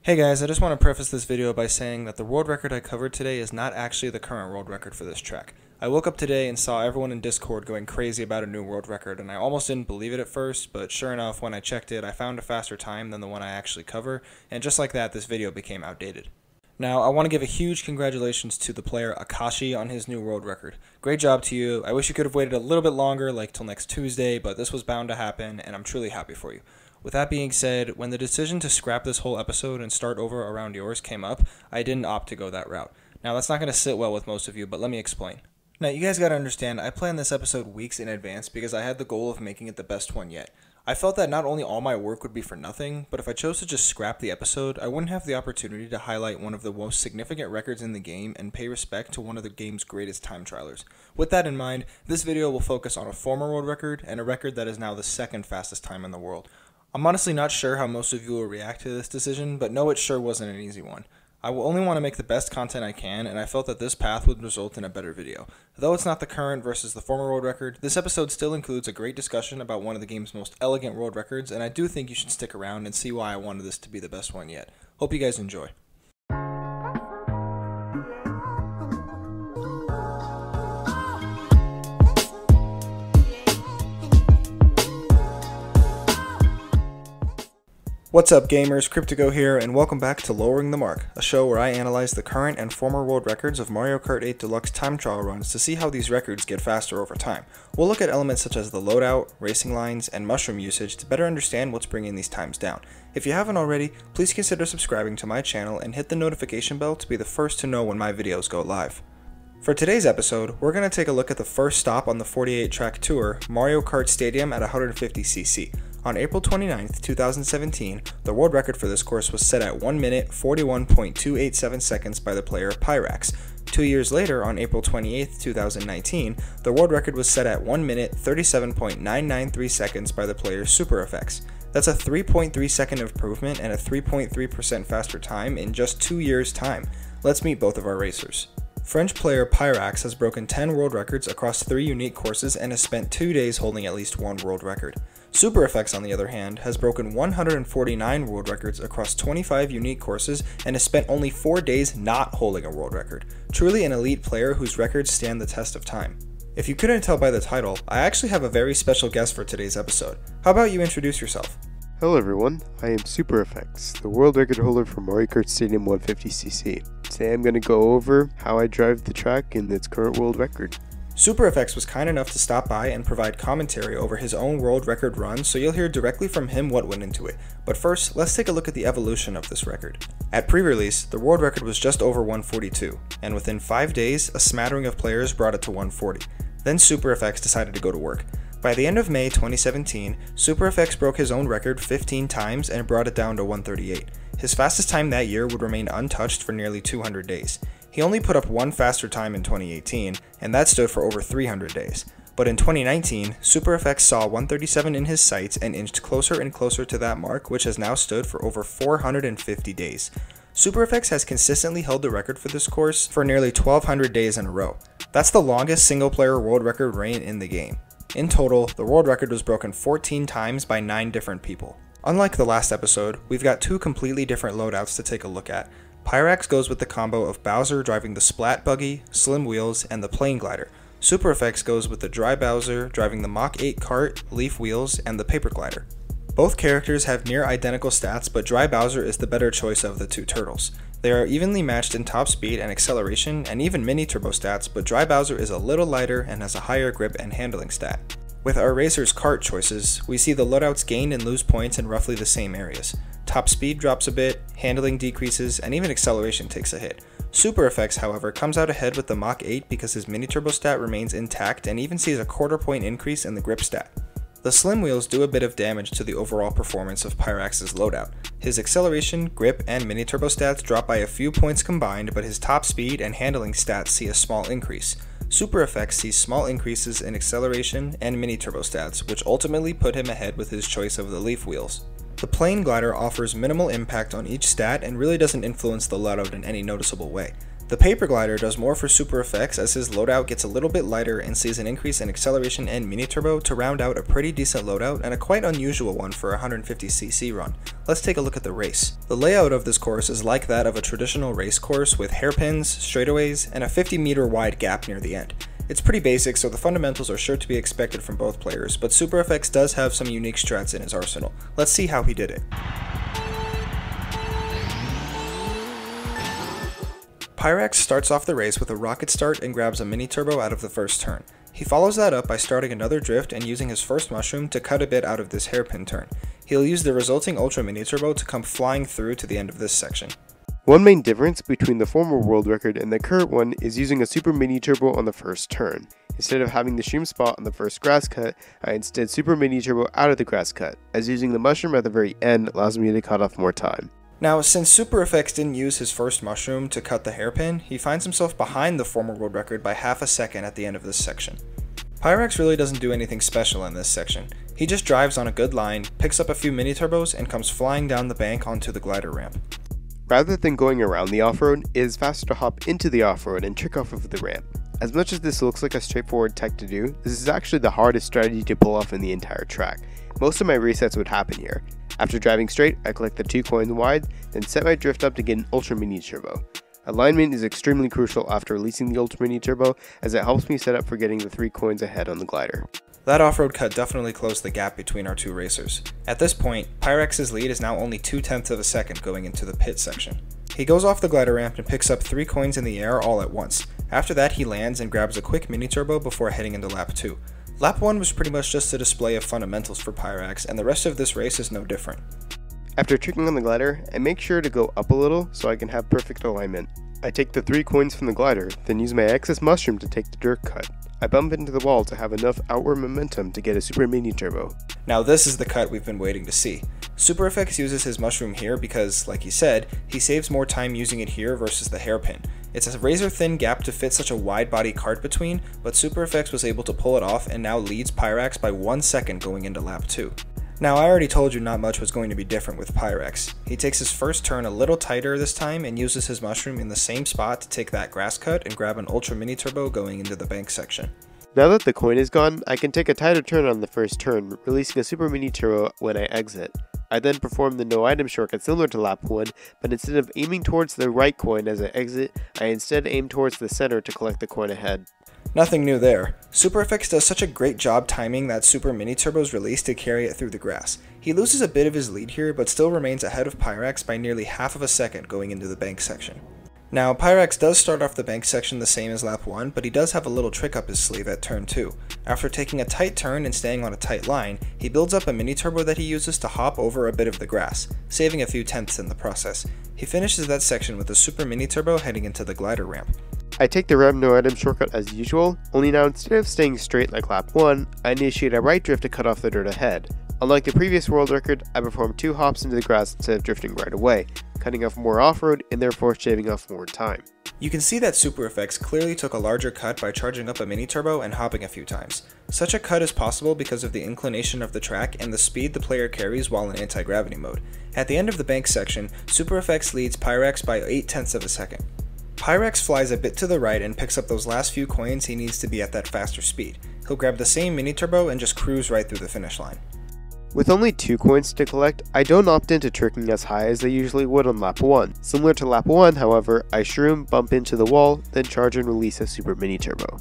Hey guys, I just want to preface this video by saying that the world record I covered today is not actually the current world record for this track. I woke up today and saw everyone in Discord going crazy about a new world record, and I almost didn't believe it at first, but sure enough, when I checked it, I found a faster time than the one I actually cover, and just like that, this video became outdated. Now, I want to give a huge congratulations to the player Akashi on his new world record. Great job to you. I wish you could have waited a little bit longer, like till next Tuesday, but this was bound to happen, and I'm truly happy for you. With that being said, when the decision to scrap this whole episode and start over around yours came up, I didn't opt to go that route. Now, that's not going to sit well with most of you, but let me explain. Now, you guys gotta understand, I planned this episode weeks in advance because I had the goal of making it the best one yet. I felt that not only all my work would be for nothing, but if I chose to just scrap the episode, I wouldn't have the opportunity to highlight one of the most significant records in the game and pay respect to one of the game's greatest time trialers. With that in mind, this video will focus on a former world record and a record that is now the second fastest time in the world. I'm honestly not sure how most of you will react to this decision, but no, it sure wasn't an easy one. I will only want to make the best content I can, and I felt that this path would result in a better video. Though it's not the current versus the former world record, this episode still includes a great discussion about one of the game's most elegant world records, and I do think you should stick around and see why I wanted this to be the best one yet. Hope you guys enjoy. What's up gamers, Cryptigo here, and welcome back to Lowering the Mark, a show where I analyze the current and former world records of Mario Kart 8 Deluxe time trial runs to see how these records get faster over time. We'll look at elements such as the loadout, racing lines, and mushroom usage to better understand what's bringing these times down. If you haven't already, please consider subscribing to my channel and hit the notification bell to be the first to know when my videos go live. For today's episode, we're going to take a look at the first stop on the 48 track tour, Mario Kart Stadium at 150cc. On April 29, 2017, the world record for this course was set at 1 minute 41.287 seconds by the player Pyrax. 2 years later, on April 28, 2019, the world record was set at 1 minute 37.993 seconds by the player SuperFX. That's a 3.3 second improvement and a 3.3% faster time in just 2 years' time. Let's meet both of our racers. French player Pyrax has broken 10 world records across 3 unique courses and has spent 2 days holding at least one world record. SuperFX, on the other hand, has broken 149 world records across 25 unique courses and has spent only 4 days not holding a world record. Truly an elite player whose records stand the test of time. If you couldn't tell by the title, I actually have a very special guest for today's episode. How about you introduce yourself? Hello everyone, I am SuperFX, the world record holder for Mario Kart Stadium 150cc. Today I'm going to go over how I drive the track in its current world record. SuperFX was kind enough to stop by and provide commentary over his own world record run, so you'll hear directly from him what went into it. But first, let's take a look at the evolution of this record. At pre-release, the world record was just over 142, and within 5 days, a smattering of players brought it to 140. Then SuperFX decided to go to work. By the end of May 2017, SuperFX broke his own record 15 times and brought it down to 138. His fastest time that year would remain untouched for nearly 200 days. He only put up one faster time in 2018, and that stood for over 300 days. But in 2019, SuperFX saw 137 in his sights and inched closer and closer to that mark, which has now stood for over 450 days. SuperFX has consistently held the record for this course for nearly 1,200 days in a row. That's the longest single-player world record reign in the game. In total, the world record was broken 14 times by 9 different people. Unlike the last episode, we've got 2 completely different loadouts to take a look at. Pyrax goes with the combo of Bowser driving the Splat Buggy, Slim Wheels, and the Plane Glider. SuperFX goes with the Dry Bowser driving the Mach 8 Cart, Leaf Wheels, and the Paper Glider. Both characters have near identical stats, but Dry Bowser is the better choice of the 2 turtles. They are evenly matched in top speed and acceleration and even mini turbo stats, but Dry Bowser is a little lighter and has a higher grip and handling stat. With our racers' kart choices, we see the loadouts gain and lose points in roughly the same areas. Top speed drops a bit, handling decreases, and even acceleration takes a hit. SuperFX, however, comes out ahead with the Mach 8 because his mini turbo stat remains intact and even sees a quarter point increase in the grip stat. The Slim Wheels do a bit of damage to the overall performance of Pyrax's loadout. His acceleration, grip, and mini turbo stats drop by a few points combined, but his top speed and handling stats see a small increase. SuperFX sees small increases in acceleration and mini turbo stats, which ultimately put him ahead with his choice of the Leaf Wheels. The Plane Glider offers minimal impact on each stat and really doesn't influence the loadout in any noticeable way. The paper glider does more for SuperFX as his loadout gets a little bit lighter and sees an increase in acceleration and mini turbo to round out a pretty decent loadout and a quite unusual one for a 150cc run. Let's take a look at the race. The layout of this course is like that of a traditional race course with hairpins, straightaways, and a 50-meter wide gap near the end. It's pretty basic, so the fundamentals are sure to be expected from both players, but SuperFX does have some unique strats in his arsenal. Let's see how he did it. Pyrax starts off the race with a rocket start and grabs a mini turbo out of the first turn. He follows that up by starting another drift and using his first mushroom to cut a bit out of this hairpin turn. He'll use the resulting ultra mini turbo to come flying through to the end of this section. One main difference between the former world record and the current one is using a super mini turbo on the first turn. Instead of having the stream spot on the first grass cut, I instead super mini turbo out of the grass cut, as using the mushroom at the very end allows me to cut off more time. Now, since SuperFX didn't use his first mushroom to cut the hairpin, he finds himself behind the former world record by half a second at the end of this section. Pyrax really doesn't do anything special in this section. He just drives on a good line, picks up a few mini turbos, and comes flying down the bank onto the glider ramp. Rather than going around the off-road, it is faster to hop into the off-road and trick off of the ramp. As much as this looks like a straightforward tech to do, this is actually the hardest strategy to pull off in the entire track. Most of my resets would happen here. After driving straight, I collect the 2 coins wide, then set my drift up to get an ultra mini turbo. Alignment is extremely crucial after releasing the ultra mini turbo, as it helps me set up for getting the 3 coins ahead on the glider. That off-road cut definitely closed the gap between our two racers. At this point, Pyrax's lead is now only 0.2 of a second going into the pit section. He goes off the glider ramp and picks up 3 coins in the air all at once. After that, he lands and grabs a quick mini turbo before heading into lap 2. Lap 1 was pretty much just a display of fundamentals for Pyrax, and the rest of this race is no different. After tricking on the glider, I make sure to go up a little so I can have perfect alignment. I take the 3 coins from the glider, then use my excess mushroom to take the dirt cut. I bump into the wall to have enough outward momentum to get a super mini turbo. Now this is the cut we've been waiting to see. SuperFX uses his mushroom here because, like he said, he saves more time using it here versus the hairpin. It's a razor thin gap to fit such a wide body kart between, but SuperFX was able to pull it off and now leads Pyrax by 1 second going into lap 2. Now, I already told you not much was going to be different with Pyrax. He takes his first turn a little tighter this time and uses his mushroom in the same spot to take that grass cut and grab an ultra mini turbo going into the bank section. Now that the coin is gone, I can take a tighter turn on the first turn, releasing a super mini turbo when I exit. I then perform the no item shortcut similar to lap 1, but instead of aiming towards the right coin as I exit, I instead aim towards the center to collect the coin ahead. Nothing new there. SuperFX does such a great job timing that super mini turbo's release to carry it through the grass. He loses a bit of his lead here, but still remains ahead of Pyrax by nearly half of a second going into the bank section. Now, Pyrax does start off the bank section the same as lap 1, but he does have a little trick up his sleeve at turn 2. After taking a tight turn and staying on a tight line, he builds up a mini turbo that he uses to hop over a bit of the grass, saving a few tenths in the process. He finishes that section with a super mini turbo heading into the glider ramp. I take the ramp no item shortcut as usual, only now instead of staying straight like lap 1, I initiate a right drift to cut off the dirt ahead. Unlike the previous world record, I perform 2 hops into the grass instead of drifting right away, cutting off more off-road and therefore shaving off more time. You can see that SuperFX clearly took a larger cut by charging up a mini turbo and hopping a few times. Such a cut is possible because of the inclination of the track and the speed the player carries while in anti-gravity mode. At the end of the bank section, SuperFX leads Pyrax by 0.8 of a second. Pyrax flies a bit to the right and picks up those last few coins he needs to be at that faster speed. He'll grab the same mini turbo and just cruise right through the finish line. With only 2 coins to collect, I don't opt into tricking as high as I usually would on lap 1. Similar to lap 1, however, I shroom, bump into the wall, then charge and release a super mini turbo.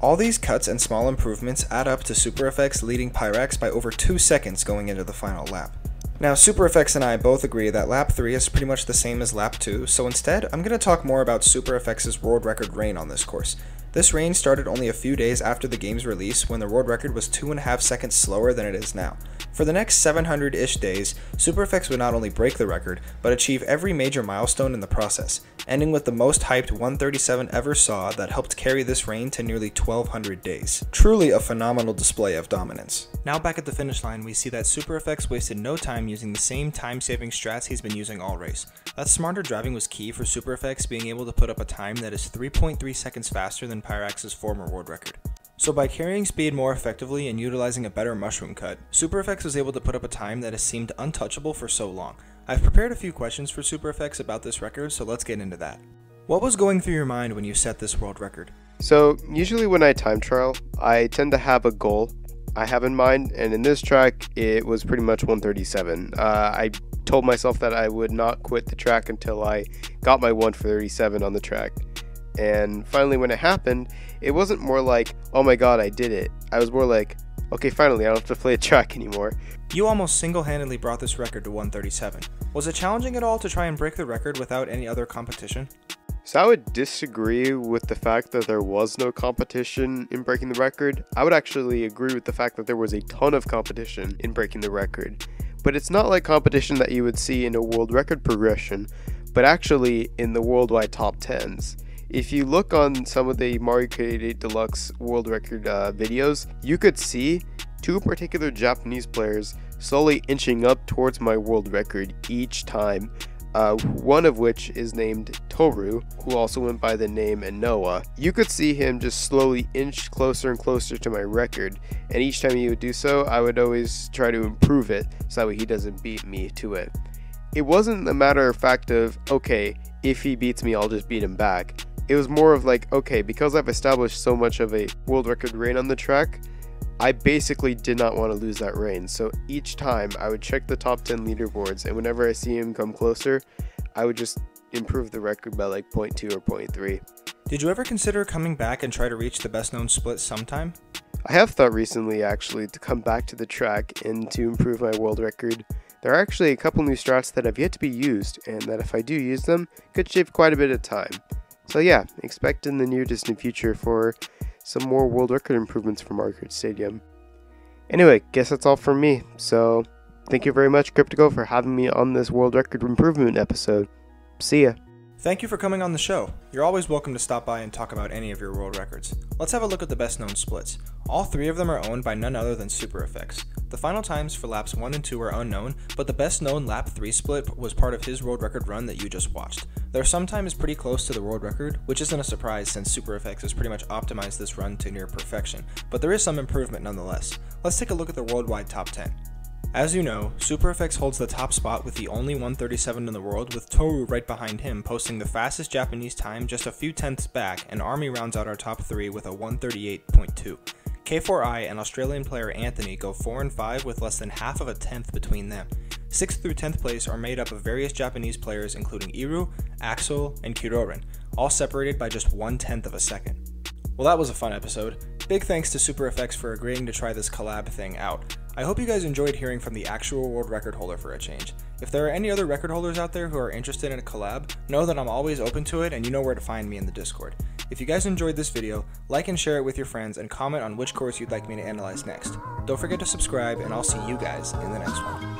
All these cuts and small improvements add up to SuperFX leading Pyrax by over 2 seconds going into the final lap. Now, SuperFX and I both agree that lap 3 is pretty much the same as lap 2, so instead, I'm going to talk more about SuperFX's world record reign on this course. This reign started only a few days after the game's release when the world record was 2.5 seconds slower than it is now. For the next 700-ish days, SuperFX would not only break the record, but achieve every major milestone in the process, ending with the most hyped 137 ever saw that helped carry this reign to nearly 1,200 days. Truly a phenomenal display of dominance. Now back at the finish line, we see that SuperFX wasted no time using the same time-saving strats he's been using all race. That smarter driving was key for SuperFX being able to put up a time that is 3.3 seconds faster than Pyrax's former world record. So by carrying speed more effectively and utilizing a better mushroom cut, SuperFX was able to put up a time that has seemed untouchable for so long. I've prepared a few questions for SuperFX about this record, so let's get into that. What was going through your mind when you set this world record? So usually when I time trial, I tend to have a goal I have in mind, and in this track it was pretty much 137. I told myself that I would not quit the track until I got my 137 on the track. And finally when it happened, it wasn't more like, oh my god, I did it. I was more like, okay, finally I don't have to play a track anymore. You almost single-handedly brought this record to 137. Was it challenging at all to try and break the record without any other competition? So I would disagree with the fact that there was no competition in breaking the record. I would actually agree with the fact that there was a ton of competition in breaking the record. But it's not like competition that you would see in a world record progression, but actually in the worldwide top 10s. If you look on some of the Mario Kart 8 Deluxe world record videos, you could see two particular Japanese players slowly inching up towards my world record each time. One of which is named Toru, who also went by the name Inoa. You could see him just slowly inch closer and closer to my record, and each time he would do so, I would always try to improve it so that way he doesn't beat me to it. It wasn't a matter of fact of, okay, if he beats me, I'll just beat him back. It was more of like, okay, because I've established so much of a world record reign on the track, I basically did not want to lose that reign, so each time I would check the top 10 leaderboards, and whenever I see him come closer, I would just improve the record by like 0.2 or 0.3. Did you ever consider coming back and try to reach the best known split sometime? I have thought recently actually to come back to the track and to improve my world record. There are actually a couple new strats that have yet to be used, and that if I do use them, could shave quite a bit of time. So yeah, expect in the near distant future for some more world record improvements for Mario Kart Stadium. Anyway, guess that's all from me. So, thank you very much, Cryptico, for having me on this world record improvement episode. See ya. Thank you for coming on the show. You're always welcome to stop by and talk about any of your world records. Let's have a look at the best known splits. All three of them are owned by none other than SuperFX. The final times for laps 1 and 2 are unknown, but the best known lap 3 split was part of his world record run that you just watched. They're sometimes pretty close to the world record, which isn't a surprise since SuperFX has pretty much optimized this run to near perfection, but there is some improvement nonetheless. Let's take a look at the worldwide top 10. As you know, SuperFX holds the top spot with the only 137 in the world, with Toru right behind him posting the fastest Japanese time just a few tenths back, and Army rounds out our top 3 with a 138.2. K4I and Australian player Anthony go 4 and 5 with less than half of a tenth between them. 6th through 10th place are made up of various Japanese players including Iru, Axel, and Kirorin, all separated by just 1/10 of a second. Well, that was a fun episode. Big thanks to SuperFX for agreeing to try this collab thing out. I hope you guys enjoyed hearing from the actual world record holder for a change. If there are any other record holders out there who are interested in a collab, know that I'm always open to it and you know where to find me in the Discord. If you guys enjoyed this video, like and share it with your friends and comment on which course you'd like me to analyze next. Don't forget to subscribe and I'll see you guys in the next one.